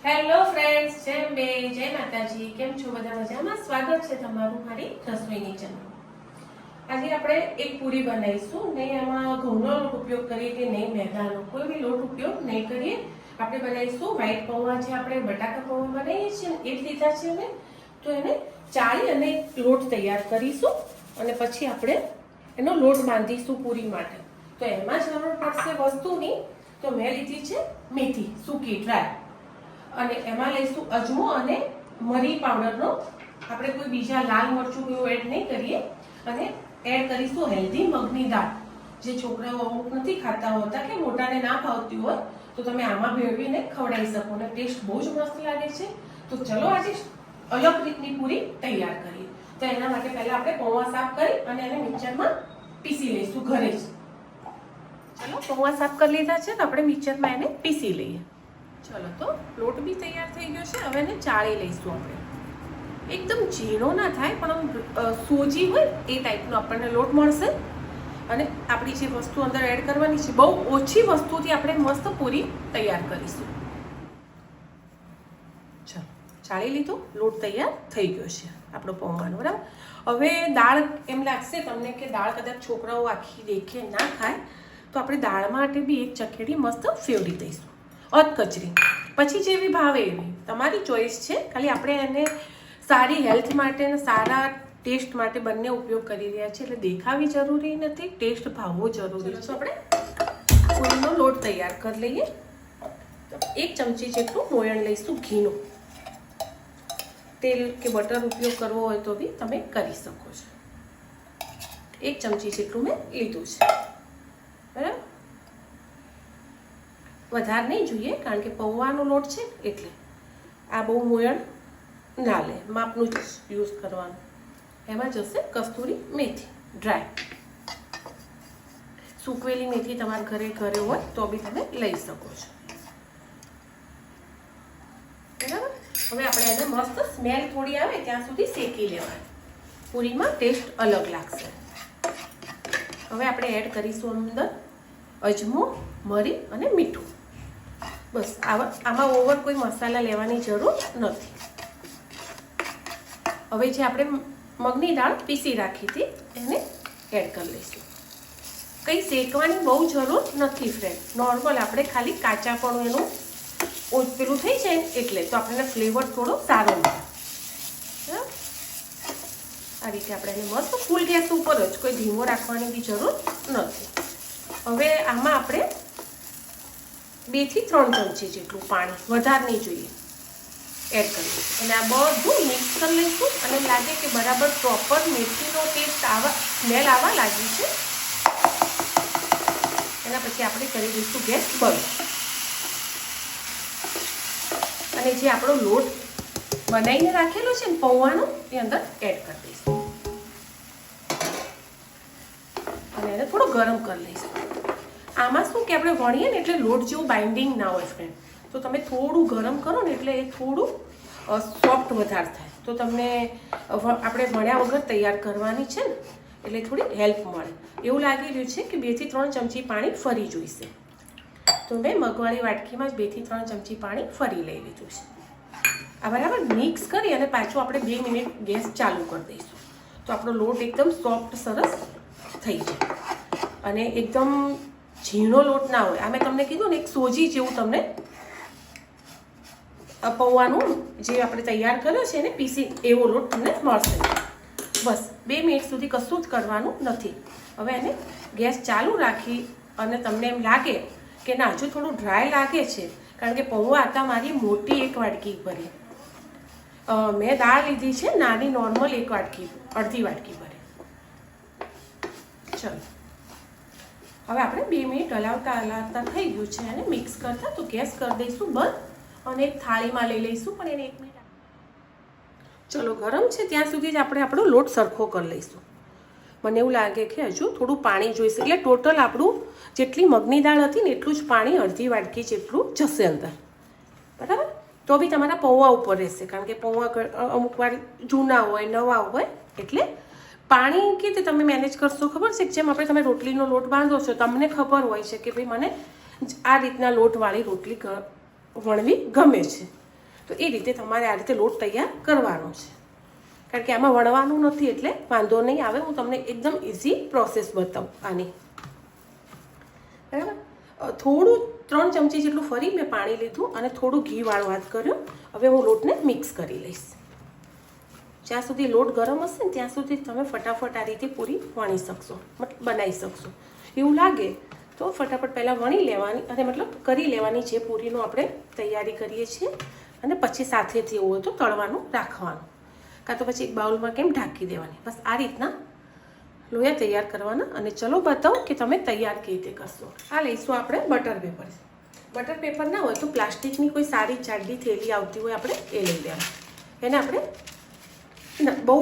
Hello friends, જય માતાજી. કેમ છો બધા? મજામાં? સ્વાગત છે તમારું મારી રસોઈની ચેનલ. આજે આપણે એક પૂરી બનાવીશું. નહીં એમાં ઘઉંનો લોટ ઉપયોગ કરીએ કે નહીં મેદાનો, કોઈ બી લોટ ઉપયોગ નહીં કરીએ. આપણે બનાવીશું વ્હાઈટ પૌવા. જે આપણે બટાકા પૌવા બનાવીએ છીએ એ જ લીધા છે અમે. તો એને ચાળી અને લોટ તૈયાર કરીશું અને પછી આપણે એનો લોટ બાંધીશું પૂરી માટે. તો એમાં જરૂર પડશે વસ્તુની. તો મેં લીધી છે મેથી સૂકી ડ્રાય, અને એમાં લઈશું અજમો અને મરી પાવડરનો. આપણે કોઈ બીજા લાલ મરચું એવું એડ નહીં કરીએ. અને એડ કરીશું હેલ્ધી મગની દાળ. જે છોકરાઓ અમુક નથી ખાતા હોતા કે મોટાને ના ભાવતી હોય તો તમે આમાં ભેળવીને ખવડાવી શકો અને ટેસ્ટ બહુ જ મસ્ત લાગે છે. તો ચલો આજે અલગ રીતની પૂરી તૈયાર કરીએ. તો એના માટે પહેલા આપણે પૌવા સાફ કરી અને એને મિક્સરમાં પીસી લઈશું ઘરે જ. ચલો પૌવા સાફ કરી લીધા છે તો આપણે મિક્સરમાં એને પીસી લઈએ. ચલો, તો લોટ બી તૈયાર થઈ ગયો છે. હવે એને ચાળી લઈશું આપણે. એકદમ ઝીણો ના થાય પણ સોજી હોય એ ટાઈપનો આપણને લોટ મળશે. અને આપણી જે વસ્તુ અંદર એડ કરવાની છે, બહુ ઓછી વસ્તુથી આપણે મસ્ત પૂરી તૈયાર કરીશું. ચલો, ચાળી લીધું, લોટ તૈયાર થઈ ગયો છે આપણો પૌવાનો. બરાબર. હવે દાળ, એમ લાગશે તમને કે દાળ કદાચ છોકરાઓ આખી દેખે ના ખાય, તો આપણે દાળ માટે બી એક ચકેડી મસ્ત ફેવરી દઈશું, અધકચરી. પછી જેવી ભાવે એવી તમારી ચોઈસ છે. ખાલી આપણે એને સારી હેલ્થ માટે અને સારા ટેસ્ટ માટે બંને ઉપયોગ કરી રહ્યા છીએ. એટલે દેખાવી જરૂરી નથી, ટેસ્ટ ભાવવો જરૂરી છે. આપણે પૂરીનો લોટ તૈયાર કરી લઈએ. એક ચમચી જેટલું મોયણ લઈશું ઘીનું. તેલ કે બટર ઉપયોગ કરવો હોય તો બી તમે કરી શકો છો. એક ચમચી જેટલું મેં લીધું છે. બરાબર. વધારે નહીં જોઈએ, કારણ કે પૌવાનો લોટ છે એટલે આ બહુ મોયણ ના લે, માપનું જ યુઝ કરવાનું. એમાં જશે કસ્તુરી મેથી ડ્રાય. સૂકવેલી મેથી તમારા ઘરે હોય તો બી તમે લઈ શકો છો. બરાબર. હવે આપણે એને મસ્ત સ્મેલ થોડી આવે ત્યાં સુધી શેકી લેવાની. પૂરીમાં ટેસ્ટ અલગ લાગશે. હવે આપણે એડ કરીશું અંદર અજમો, મરી અને મીઠું. બસ. આમાં ઓવર કોઈ મસાલા લેવાની જરૂર નથી. હવે જે આપણે મગની દાળ પીસી રાખી હતી એને એડ કરી લઈશું. કંઈ શેકવાની બહુ જરૂર નથી ફ્રેન્ડ. નોર્મલ આપણે ખાલી કાચાપણું એનું પેલું થઈ જાય એટલે, તો આપણને ફ્લેવર થોડો સારો મળે. આ રીતે આપણે એને મસ્ત ફૂલ ગેસ ઉપર જ, કોઈ ધીમો રાખવાની બી જરૂર નથી. હવે આમાં આપણે 2 થી 3 ચમચી જેટલું પાણી, વધારે નહીં જોઈએ, એડ કરીશું. અને આ બધું મિક્સ કરી લઈશું. અને લાગે કે બરાબર પ્રોપર મેથીનો ટેસ્ટ સ્મેલ આવવા લાગી છે, એના પછી આપણે કરી દઈશું ગેસ બંધ. અને જે આપણો લોટ બનાવીને રાખેલો છે ને પૌવાનો, એ અંદર એડ કરી દઈશું. અને એને થોડો ગરમ કરી લઈશું. આમાં શું કે આપણે વણીએ ને એટલે લોટ જેવું બાઇન્ડિંગ ના હોય ફ્રેન્ડ. તો તમે થોડું ગરમ કરો ને એટલે એ થોડું સોફ્ટ વધારે થાય. તો તમને આપણે વણ્યા વગર તૈયાર કરવાની છે ને એટલે થોડી હેલ્પ મળે. એવું લાગી રહ્યું છે કે 2 થી 3 ચમચી પાણી ફરી જોઈશે. તો મેં મગવાળી વાટકીમાં જ 2 થી 3 ચમચી પાણી ફરી લઈ લીધું છે. આ બરાબર મિક્સ કરી અને પાછું આપણે 2 મિનિટ ગેસ ચાલુ કરી દઈશું. તો આપણો લોટ એકદમ સોફ્ટ સરસ થઈ જાય. અને એકદમ ઝીણો લોટ ના હોય. આ મેં તમને કીધું ને, એક સોજી જેવું તમને પૌવાનું જે આપણે તૈયાર કર્યો છે ને પીસી, એવો લોટ તમને મળશે. બસ 2 મિનિટ સુધી કશું જ કરવાનું નથી. હવે એને ગેસ ચાલુ રાખી અને તમને એમ લાગે કે ના, હજુ થોડું ડ્રાય લાગે છે, કારણ કે પૌવા હતા મારી મોટી 1 વાટકી ભરી. મેં દાળ લીધી છે નાની નોર્મલ 1 વાટકી, અડધી વાટકી ભરી. ચલો, હવે આપણે 2 મિનિટ હલાવતા થઈ ગયું છે. અને મિક્સ કરતા તો ગેસ કરી દઈશું બંધ અને એક થાળીમાં લઈ લઈશું. પણ એને 1 મિનિટ ચલો ગરમ છે ત્યાં સુધી જ આપણે આપણો લોટ સરખો કરી લઈશું. મને એવું લાગે કે હજુ થોડું પાણી જોઈશે. એટલે ટોટલ આપણું જેટલી મગની દાળ હતી ને એટલું જ પાણી, અડધી વાટકી જેટલું જશે અંદર. બરાબર. તો બી તમારા પૌવા ઉપર રહેશે, કારણ કે પૌવા અમુક વાર જૂના હોય, નવા હોય, એટલે પાણી કે તમે મેનેજ કરશો ખબર છે. જેમ આપણે તમે રોટલીનો લોટ બાંધો છો, તમને ખબર હોય છે કે ભાઈ મને આ રીતના લોટવાળી રોટલી વણવી ગમે છે. તો એ રીતે તમારે આ રીતે લોટ તૈયાર કરવાનો છે, કારણ કે આમાં વણવાનું નથી એટલે વાંધો નહીં આવે. હું તમને એકદમ ઇઝી પ્રોસેસ બતાવું આની. બરાબર, થોડું 3 ચમચી જેટલું ફરી મેં પાણી લીધું અને થોડું ઘીવાળો હાથ કર્યો. હવે હું લોટને મિક્સ કરી લઈશ. જ્યાં સુધી લોટ ગરમ હશે ને ત્યાં સુધી તમે ફટાફટ આ રીતે પૂરી વણી શકશો, બનાવી શકશો. એવું લાગે તો ફટાફટ પહેલાં વણી લેવાની અને મતલબ કરી લેવાની જે પૂરીનો આપણે તૈયારી કરીએ છીએ, અને પછી સાથેથી એવું હોય તો તળવાનું રાખવાનું, કાં તો પછી એક બાઉલમાં કેમ ઢાંકી દેવાની. બસ આ રીતના લોયા તૈયાર કરવાના. અને ચલો બતાવો કે તમે તૈયાર કેવી રીતે કરશો. આ લઈશું આપણે બટર પેપર. બટર પેપર ના હોય તો પ્લાસ્ટિકની કોઈ સારી જાડી થેલી આવતી હોય આપણે એ લઈ લેવાની. એને આપણે બહુ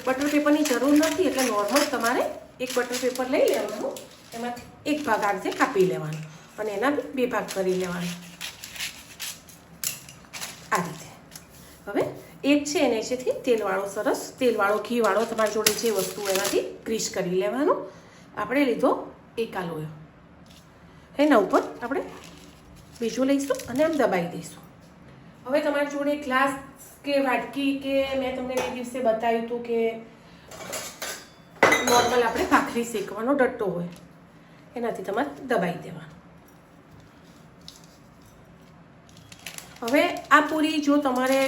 બટર પેપરની જરૂર નથી, એટલે નોર્મલ તમારે એક બટર પેપર લઈ લેવાનું, એમાંથી એક ભાગ આ રીતે કાપી લેવાનો અને એના બી 2 ભાગ કરી લેવાના આ રીતે. હવે એક છે એને છેથી તેલવાળો, સરસ તેલવાળો ઘીવાળો તમારી જોડે જે વસ્તુ એનાથી ગ્રીસ કરી લેવાનું. આપણે લીધો એક આ લોયો, એના ઉપર આપણે બીજું લઈશું અને આમ દબાવી દઈશું. હવે તમારી જોડે ગ્લાસ કે વાટકી કે મેં તમને એ દિવસે બતાવ્યું હતું કે નોર્મલ આપણે ભાખરી શેકવાનો ડટ્ટો હોય, એનાથી તમારે દબાવી દેવાનું. હવે આ પૂરી જો તમારે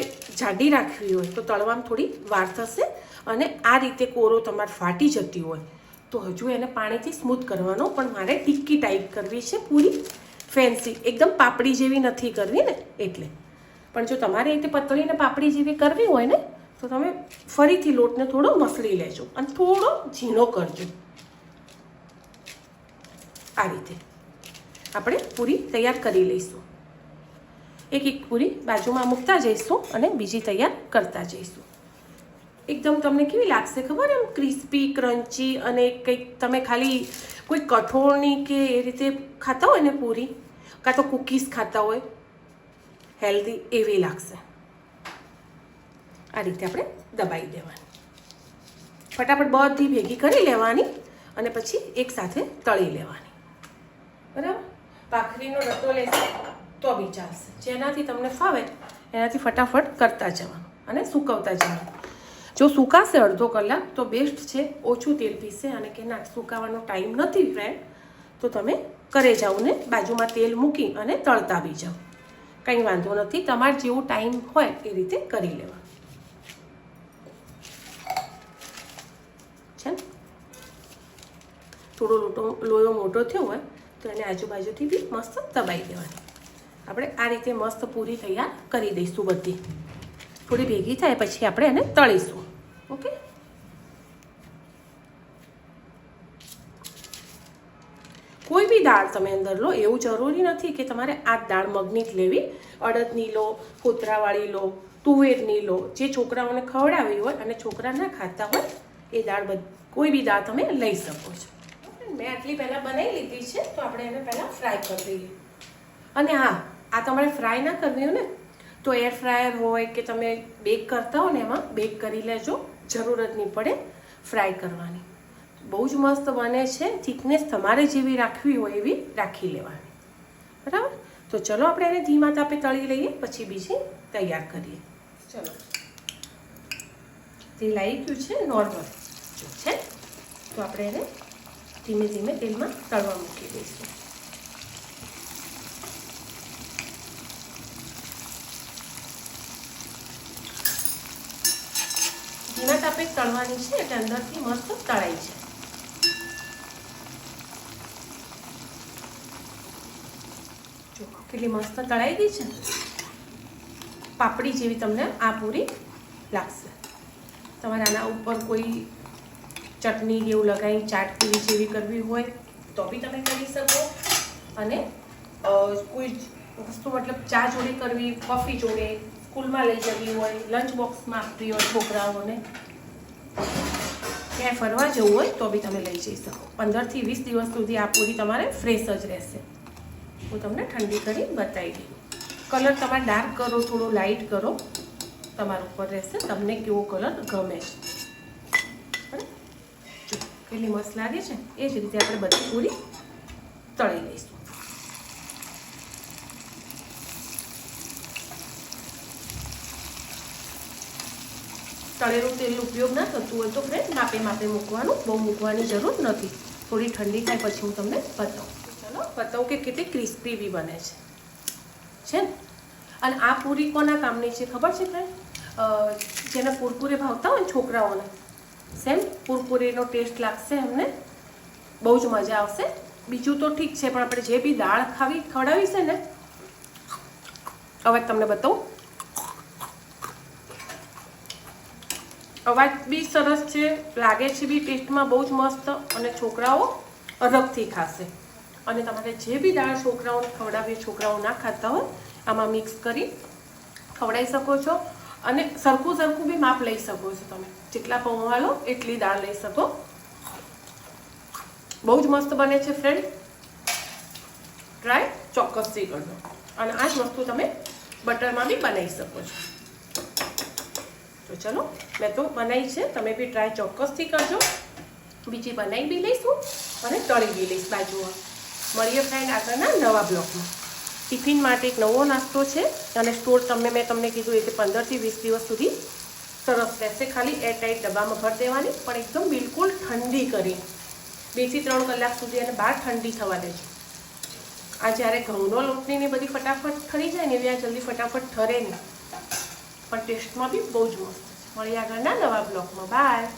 જાડી રાખવી હોય તો તળવામાં થોડી વાર થશે, અને આ રીતે કોરો તમારે ફાટી જતી હોય તો હજુ એને પાણીથી સ્મૂથ કરવાનો. પણ મારે ટિક્કી ટાઈપ કરવી છે પૂરી, ફેન્સી, એકદમ પાપડી જેવી નથી કરવી ને એટલે. પણ જો તમારે એ રીતે પતળીને પાપડી જેવી કરવી હોય ને તો તમે ફરીથી લોટને થોડો મસળી લેજો અને થોડો ઝીણો કરજો. આ રીતે આપણે પૂરી તૈયાર કરી લઈશું. એક પૂરી બાજુમાં મૂકતા જઈશું અને બીજી તૈયાર કરતા જઈશું. એકદમ તમને કેવી લાગશે ખબર, એમ ક્રિસ્પી, ક્રન્ચી, અને કંઈક તમે ખાલી કોઈ કઠોળની કે એ રીતે ખાતા હોય ને પૂરી, કાં તો કૂકીઝ ખાતા હોય હેલ્ધી, એવી લાગશે. આ રીતે આપણે દબાવી દેવાની, ફટાફટ બધી ભેગી કરી લેવાની અને પછી એકસાથે તળી લેવાની. બરાબર, ભાખરીનો ડટ્ટો લેશે તો બી ચાલશે, જેનાથી તમને ફાવે એનાથી ફટાફટ કરતા જવાનું અને સૂકવતા જવાનું. જો સુકાશે અડધો કલાક તો બેસ્ટ છે, ઓછું તેલ પીશે. અને કે ના સુકાવાનો ટાઈમ નથી ફ્રેન્ડ તો તમે કરે જાઓ ને બાજુમાં તેલ મૂકી અને તળતા બી જાઓ, કંઈ વાંધો નથી. તમારે જેવું ટાઈમ હોય એ રીતે કરી લેવાનું છે. થોડો લોયો મોટો થયો હોય તો એને આજુબાજુથી બી મસ્ત દબાવી દેવાની. આપણે આ રીતે મસ્ત પૂરી તૈયાર કરી દઈશું. બધી થોડી ભેગી થાય પછી આપણે એને તળીશું. ઓકે, કોઈ બી દાળ તમે અંદર લો, એવું જરૂરી નથી કે તમારે આ દાળ મગની જ લેવી. અડદની લો, ફોતરાવાળી લો, તુવેરની લો, જે છોકરાઓને ખવડાવી હોય અને છોકરા ના ખાતા હોય એ દાળ, કોઈ બી દાળ તમે લઈ શકો છો. મેં આટલી પહેલાં બનાવી લીધી છે તો આપણે એને પહેલાં ફ્રાય કરી દઈએ. અને હા, આ તમારે ફ્રાય ના કરવી હોય ને તો એર ફ્રાયર હોય કે તમે બેક કરતા હો ને એમાં બેક કરી લેજો, જરૂરત નહીં પડે ફ્રાય કરવાની. બહુ જ મસ્ત બને છે. થિકનેસ તમારે જેવી રાખવી હોય એવી રાખી લેવાની. બરાબર, તો ચલો આપણે એને ધીમા તાપે તળી લઈએ, પછી બીજી તૈયાર કરીએ. ચલો, તેલ આવી ગયું છે નોર્મલ છે તો આપણે એને ધીમે ધીમે તેલમાં તળવા મૂકી દઈશું. ધીમા તાપે તળવાની છે એટલે અંદરથી મસ્ત તળાઈ છે. જો કેટલી મસ્ત તળાઈ ગઈ છે, પાપડી જેવી તમને આ પૂરી લાગશે. તમારે આના ઉપર કોઈ ચટણી જેવું લગાવી ચાટ પૂરી જેવી કરવી હોય તો બી તમે કરી શકો. અને કોઈ વસ્તુ મતલબ ચા જોડે કરવી, કોફી જોડે, સ્કૂલમાં લઈ જવી હોય, લંચ બોક્સમાં આપવી હોય છોકરાઓને, ક્યાંય ફરવા જવું હોય તો બી તમે લઈ જઈ શકો. 15 થી 20 દિવસ સુધી આ પૂરી તમારે ફ્રેશ જ રહેશે. હું તમને ઠંડી કરી બતાવી દઉં. કલર તમારે ડાર્ક કરો, થોડો લાઇટ કરો, તમારા ઉપર રહેશે તમને કેવો કલર ગમે છે. કેટલી મસ્ત લાગે છે. એ જ રીતે આપણે બધી પૂરી તળી લઈશું. તળેલું તેલનો ઉપયોગ ના થતું હોય તો ફ્રેન્ડ માપે માપે મૂકવાનું, બહુ મૂકવાની જરૂર નથી. થોડી ઠંડી થાય પછી હું તમને બતાવું. ચલો બતાવું કે કેટલી ક્રિસ્પી બી બને છે ને. અને આ પૂરી કોના કામની છે ખબર છે ફ્રેન્ડ? જેને કુરકુરે ભાવતા હોય ને છોકરાઓને, સેમ કુરકુરેનો ટેસ્ટ લાગશે એમને, બહુ જ મજા આવશે. બીજું તો ઠીક છે, પણ આપણે જે બી દાળ ખવડાવી છે ને, હવે તમને બતાવું. અવાજ બી સરસ છે, લાગે છે બી ટેસ્ટમાં બહુ જ મસ્ત, અને છોકરાઓ અરગથી ખાશે. અને તમારે જે બી દાળ છોકરાઓને ખવડાવીએ, છોકરાઓ ના ખાતા હોય, આમાં મિક્સ કરી ખવડાવી શકો છો. અને સરખું બી માપ લઈ શકો છો તમે, જેટલા પૌવા લો એટલી દાળ લઈ શકો. બહુ જ મસ્ત બને છે ફ્રેન્ડ, ટ્રાય ચોક્કસથી કરજો. અને આ જ વસ્તુ તમે બટરમાં બી બનાવી શકો છો. તો ચલો, મેં તો બનાવી છે, તમે બી ટ્રાય ચોક્કસથી કરજો. બીજી બનાવી બી લઈશું અને તળી બી લઈશ બાજુમાં. મળીએ ફ્રેન્ડ આગળના નવા બ્લોગમાં. ટિફિન માટે એક નવો નાસ્તો છે, અને સ્ટોર મેં તમને કીધું એ કે 15 થી 20 દિવસ સુધી સરસ રહેશે. ખાલી એરટાઈટ ડબ્બામાં ભરી દેવાની, પણ એકદમ બિલકુલ ઠંડી કરી 2 થી 3 કલાક સુધી એને બહાર ઠંડી થવા દેજો. આ જ્યારે ઘઉંનો લોટની ને બધી ફટાફટ ઠરી જાય ને, એવી આ જલ્દી ફટાફટ ઠરે નહીં, પણ ટેસ્ટમાં બી બહુ જ મસ્ત. મળીએ આગળના નવા બ્લોગમાં. બાય.